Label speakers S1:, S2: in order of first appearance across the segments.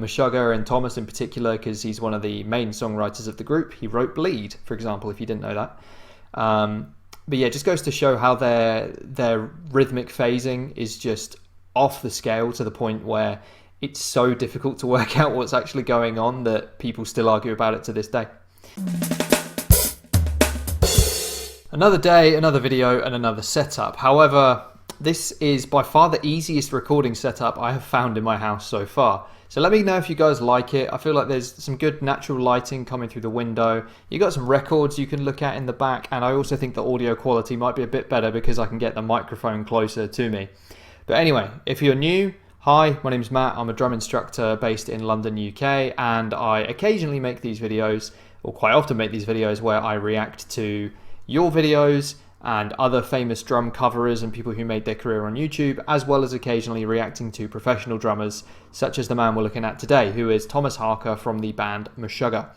S1: Meshuggah and Tomas in particular, because he's one of the main songwriters of the group. He wrote Bleed, for example, if you didn't know that. But yeah, it just goes to show how their rhythmic phasing is just off the scale to the point where it's so difficult to work out what's actually going on that people still argue about it to this day. Another day, another video, and another setup. However, this is by far the easiest recording setup I have found in my house so far. So let me know if you guys like it. I feel like there's some good natural lighting coming through the window. You got some records you can look at in the back, and I also think the audio quality might be a bit better because I can get the microphone closer to me. But anyway, if you're new, hi, my name's Matt. I'm a drum instructor based in London, UK, and I occasionally make these videos, or quite often make these videos, where I react to your videos and other famous drum coverers and people who made their career on YouTube, as well as occasionally reacting to professional drummers, such as the man we're looking at today, who is Tomas Haake from the band Meshuggah.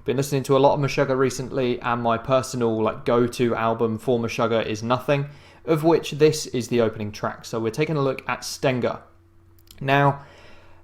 S1: Been listening to a lot of Meshuggah recently, and my personal go-to album for Meshuggah is Nothing, of which this is the opening track. So we're taking a look at Stengah. Now,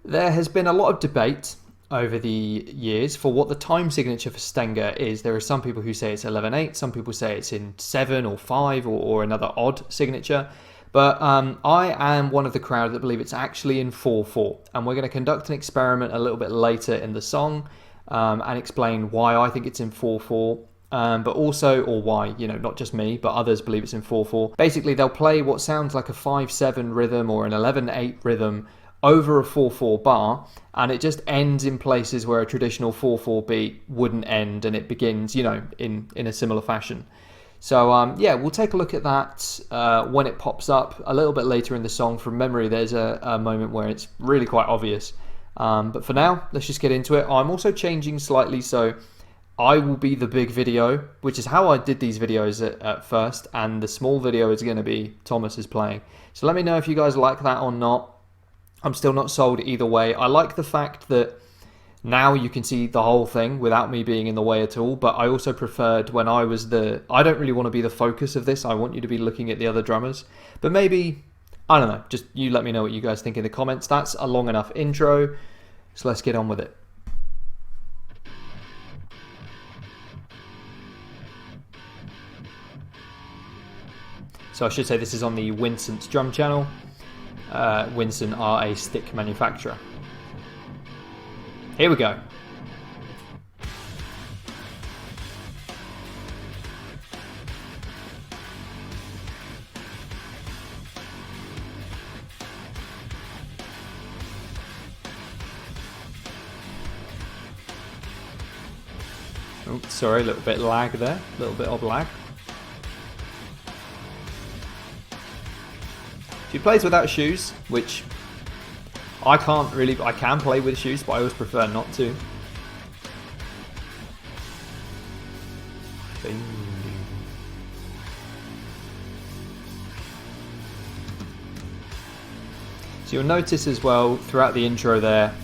S1: there has been a lot of debate over the years for what the time signature for Stengah is. There are some people who say it's 11/8, some people say it's in 7 or 5 or another odd signature, but I am one of the crowd that believe it's actually in 4/4, and we're going to conduct an experiment a little bit later in the song and explain why I think it's in 4/4. But also, or why, not just me, but others believe it's in 4/4. Basically, they'll play what sounds like a 5/7 rhythm or an 11/8 rhythm over a 4/4 bar, and it just ends in places where a traditional 4/4 beat wouldn't end, and it begins, in a similar fashion. So yeah, we'll take a look at that when it pops up a little bit later in the song. From memory, there's a moment where it's really quite obvious. But for now, let's just get into it. I'm also changing slightly, so I will be the big video, which is how I did these videos at first, and the small video is going to be Thomas's playing. So let me know if you guys like that or not. I'm still not sold either way. I like the fact that now you can see the whole thing without me being in the way at all, but I also preferred when I don't really want to be the focus of this. I want you to be looking at the other drummers. But maybe, I don't know, just you let me know what you guys think in the comments. That's a long enough intro, so let's get on with it. So I should say this is on the Winson's drum channel. Winson are a stick manufacturer. Here we go. Oh, sorry, a little bit lag there, a little bit of lag. She plays without shoes, which I can play with shoes, but I always prefer not to. So you'll notice as well throughout the intro there,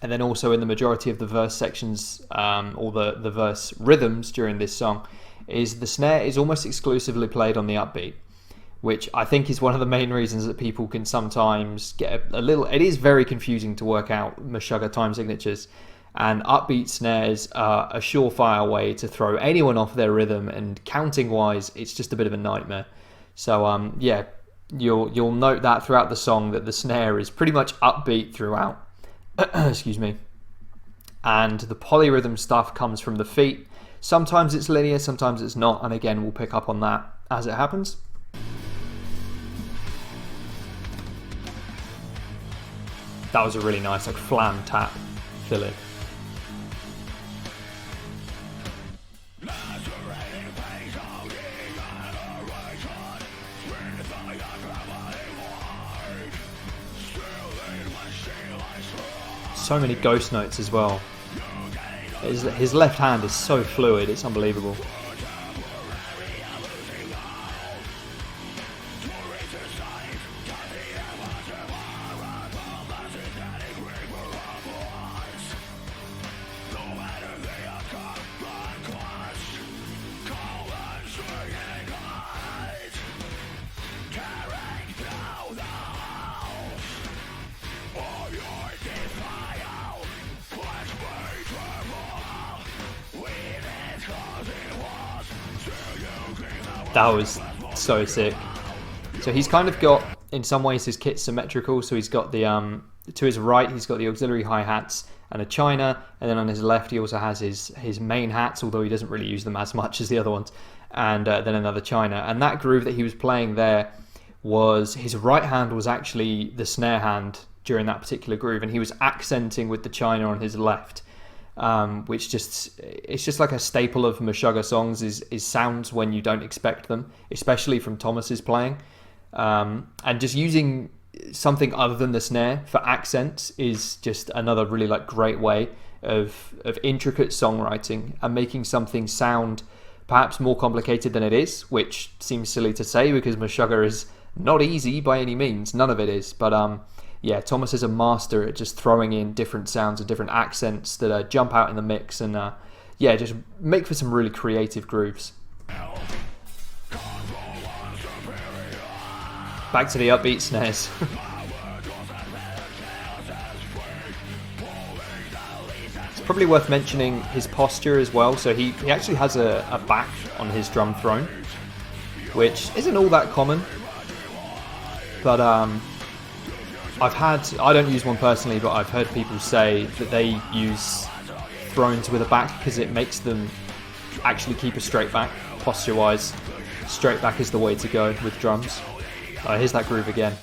S1: and then also in the majority of the verse sections, or the verse rhythms during this song, is the snare is almost exclusively played on the upbeat, which I think is one of the main reasons that people can sometimes get a little... It is very confusing to work out Meshuggah time signatures, and upbeat snares are a surefire way to throw anyone off their rhythm, and counting-wise, it's just a bit of a nightmare. So yeah, you'll note that throughout the song that the snare is pretty much upbeat throughout. Excuse me. And the polyrhythm stuff comes from the feet. Sometimes it's linear, sometimes it's not, and again, we'll pick up on that as it happens. That was a really nice flam tap fill in. So many ghost notes as well. His left hand is so fluid, it's unbelievable. That was so sick. So he's kind of got, in some ways, his kit's symmetrical. So he's got the, to his right, he's got the auxiliary hi-hats and a china. And then on his left, he also has his main hats, although he doesn't really use them as much as the other ones. And then another china. And that groove that he was playing there was, his right hand was actually the snare hand during that particular groove. And he was accenting with the china on his left. Which it's just like a staple of Meshuggah songs is sounds when you don't expect them, especially from Tomas's playing. And just using something other than the snare for accents is just another really like great way of intricate songwriting and making something sound perhaps more complicated than it is, which seems silly to say because Meshuggah is not easy by any means. None of it is, but yeah, Tomas is a master at just throwing in different sounds and different accents that jump out in the mix and yeah, just make for some really creative grooves. Back to the upbeat snares. It's probably worth mentioning his posture as well. So he actually has a back on his drum throne, which isn't all that common, but I don't use one personally, but I've heard people say that they use thrones with a back because it makes them actually keep a straight back, posture-wise. Straight back is the way to go with drums. Here's that groove again.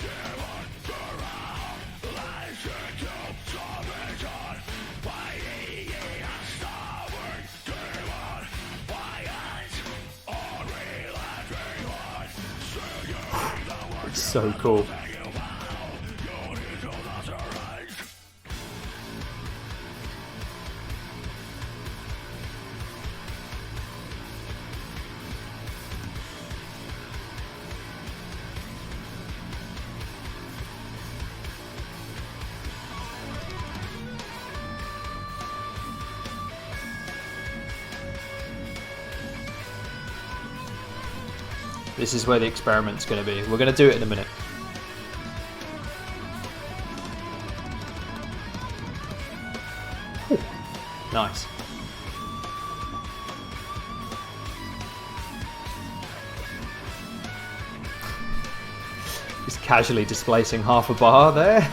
S1: It's so cool. This is where the experiment's going to be. We're going to do it in a minute. Ooh, nice. Just casually displacing half a bar there.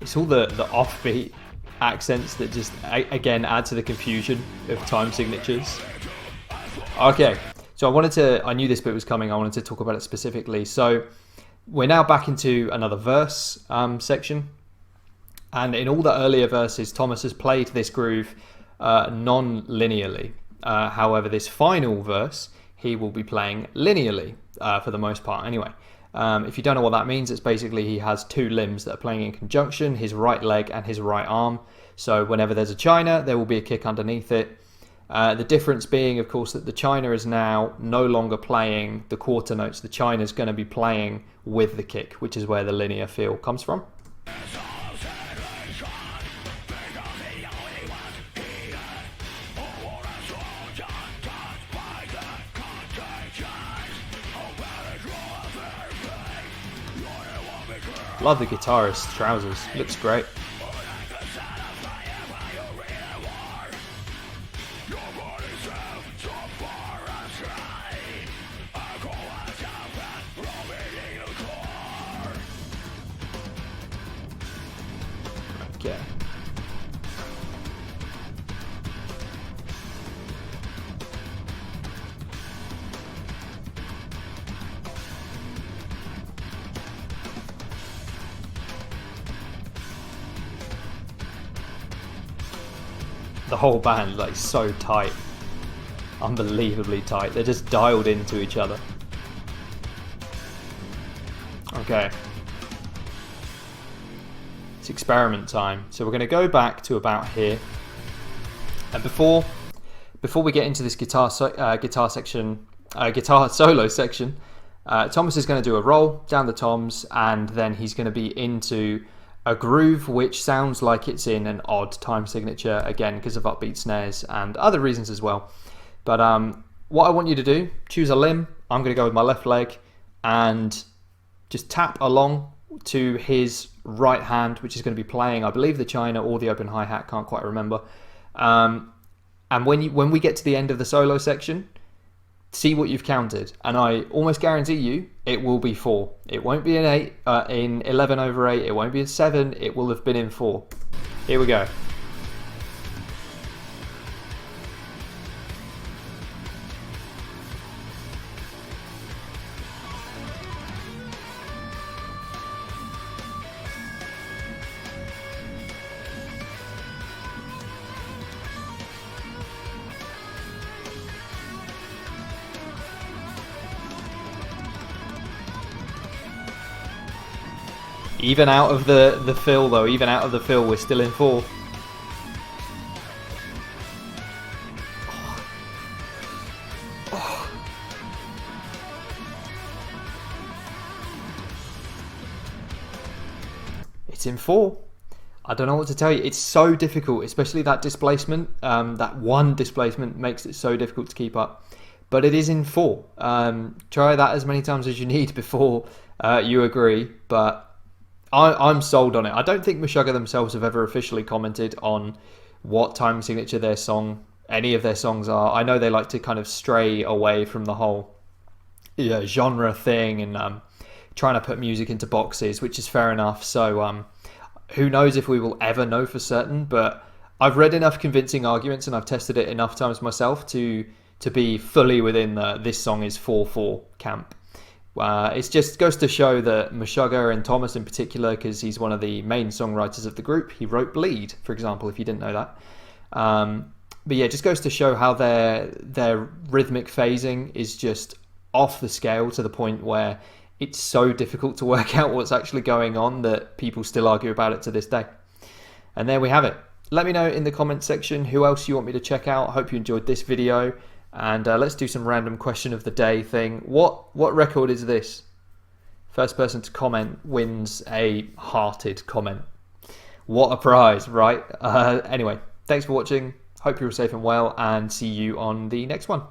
S1: It's all the offbeat accents that just, again, add to the confusion of time signatures. Okay, so I knew this bit was coming, I wanted to talk about it specifically. So we're now back into another verse section. And in all the earlier verses, Tomas has played this groove non-linearly. However, this final verse, he will be playing linearly for the most part anyway. If you don't know what that means, it's basically he has two limbs that are playing in conjunction, his right leg and his right arm. So whenever there's a china, there will be a kick underneath it. The difference being, of course, that the china is now no longer playing the quarter notes. The china is going to be playing with the kick, which is where the linear feel comes from. Love the guitarist's trousers, looks great. Okay. The whole band, like, so tight, unbelievably tight. They're just dialed into each other. Okay, it's experiment time. So we're going to go back to about here, And before we get into this guitar solo section, Thomas is going to do a roll down the toms, and then he's going to be into a groove which sounds like it's in an odd time signature, again because of upbeat snares and other reasons as well. But what I want you to do, choose a limb. I'm going to go with my left leg and just tap along to his right hand, which is going to be playing, I believe, the China or the open hi-hat, can't quite remember. And when we get to the end of the solo section, see what you've counted, and I almost guarantee you it will be 4. It won't be an 8 in 11/8. It won't be a 7. It will have been in 4. Here we go. Even out of the fill though, even out of the fill, we're still in 4. It's in 4. I don't know what to tell you. It's so difficult, especially that displacement. That one displacement makes it so difficult to keep up. But it is in 4. Try that as many times as you need before you agree. But I'm sold on it. I don't think Meshuggah themselves have ever officially commented on what time signature any of their songs are. I know they like to kind of stray away from the whole genre thing and trying to put music into boxes, which is fair enough. So who knows if we will ever know for certain, but I've read enough convincing arguments and I've tested it enough times myself to be fully within this song is 4/4 camp. It just goes to show that Meshuggah, and Tomas in particular, because he's one of the main songwriters of the group, he wrote Bleed, for example, if you didn't know that. But yeah, it just goes to show how their rhythmic phasing is just off the scale to the point where it's so difficult to work out what's actually going on that people still argue about it to this day. And there we have it. Let me know in the comments section who else you want me to check out. I hope you enjoyed this video. And let's do some random question of the day thing. What record is this? First person to comment wins a hearted comment. What a prize, right? Anyway, thanks for watching. Hope you're safe and well, and see you on the next one.